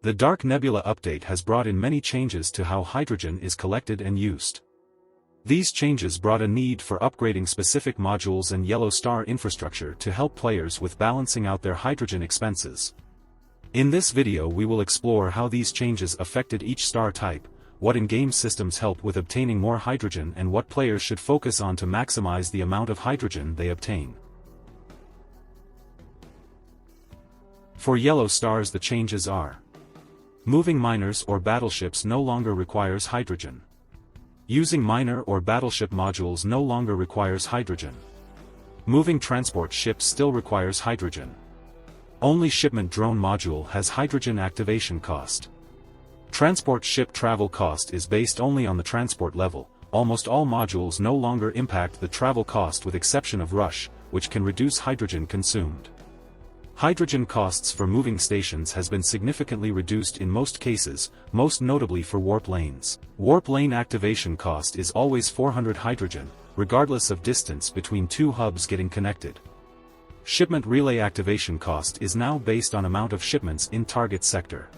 The Dark Nebula update has brought in many changes to how hydrogen is collected and used. These changes brought a need for upgrading specific modules and yellow star infrastructure to help players with balancing out their hydrogen expenses. In this video we will explore how these changes affected each star type, what in-game systems help with obtaining more hydrogen and what players should focus on to maximize the amount of hydrogen they obtain. For yellow stars the changes are: moving miners or battleships no longer requires hydrogen. Using miner or battleship modules no longer requires hydrogen. Moving transport ships still requires hydrogen. Only shipment drone module has hydrogen activation cost. Transport ship travel cost is based only on the transport level. Almost all modules no longer impact the travel cost with exception of rush, which can reduce hydrogen consumed. Hydrogen costs for moving stations has been significantly reduced in most cases, most notably for warp lanes. Warp lane activation cost is always 400 hydrogen, regardless of distance between two hubs getting connected. Shipment relay activation cost is now based on amount of shipments in target sector.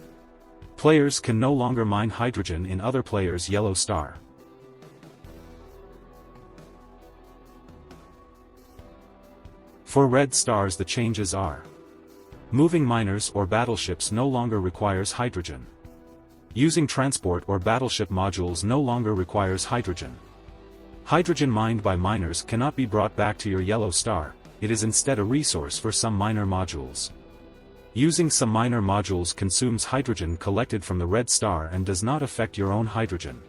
Players can no longer mine hydrogen in other players' yellow star. For red stars the changes are: moving miners or battleships no longer requires hydrogen. Using transport or battleship modules no longer requires hydrogen. Hydrogen mined by miners cannot be brought back to your yellow star, it is instead a resource for some miner modules. Using some miner modules consumes hydrogen collected from the red star and does not affect your own hydrogen.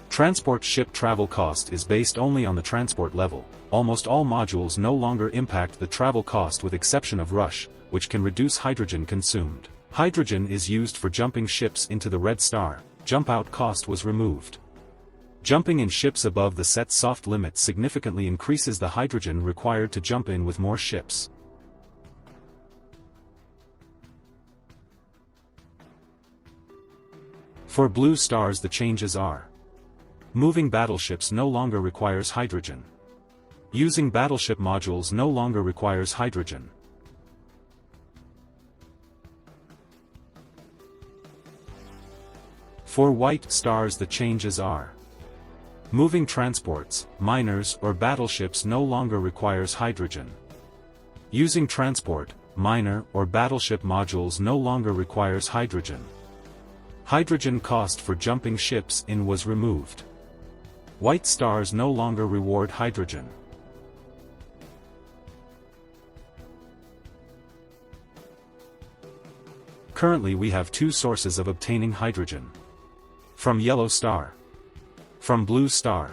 Transport ship travel cost is based only on the transport level. Almost all modules no longer impact the travel cost with exception of rush, which can reduce hydrogen consumed. Hydrogen is used for jumping ships into the red star. Jump out cost was removed. Jumping in ships above the set soft limit significantly increases the hydrogen required to jump in with more ships. For blue stars the changes are: moving battleships no longer requires hydrogen. Using battleship modules no longer requires hydrogen. For white stars the changes are: moving transports, miners or battleships no longer requires hydrogen. Using transport, miner or battleship modules no longer requires hydrogen. Hydrogen cost for jumping ships in was removed. White stars no longer reward hydrogen. Currently we have two sources of obtaining hydrogen. From yellow star. From blue star.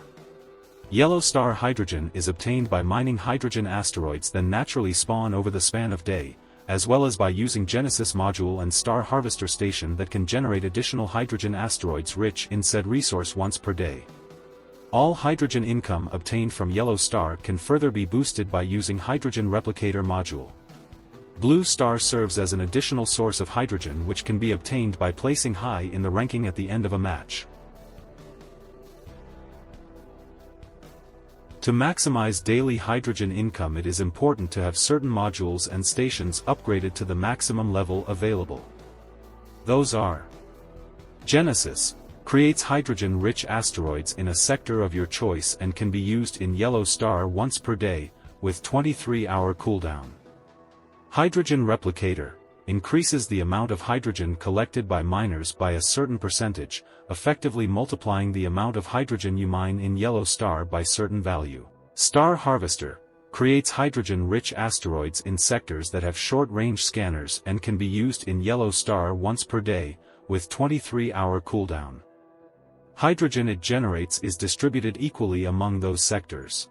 Yellow star hydrogen is obtained by mining hydrogen asteroids then naturally spawn over the span of day, as well as by using Genesis module and star harvester station that can generate additional hydrogen asteroids rich in said resource once per day. All hydrogen income obtained from yellow star can further be boosted by using hydrogen replicator module. Blue star serves as an additional source of hydrogen which can be obtained by placing high in the ranking at the end of a match. To maximize daily hydrogen income it is important to have certain modules and stations upgraded to the maximum level available. Those are: Genesis creates hydrogen-rich asteroids in a sector of your choice and can be used in yellow star once per day, with 23-hour cooldown. Hydrogen replicator increases the amount of hydrogen collected by miners by a certain percentage, effectively multiplying the amount of hydrogen you mine in yellow star by certain value. Star harvester creates hydrogen-rich asteroids in sectors that have short-range scanners and can be used in yellow star once per day, with 23-hour cooldown. Hydrogen it generates is distributed equally among those sectors.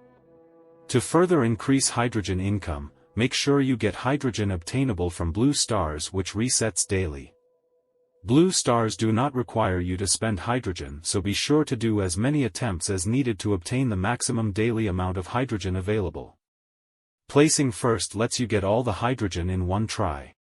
To further increase hydrogen income, make sure you get hydrogen obtainable from blue stars which resets daily. Blue stars do not require you to spend hydrogen, so be sure to do as many attempts as needed to obtain the maximum daily amount of hydrogen available. Placing first lets you get all the hydrogen in one try.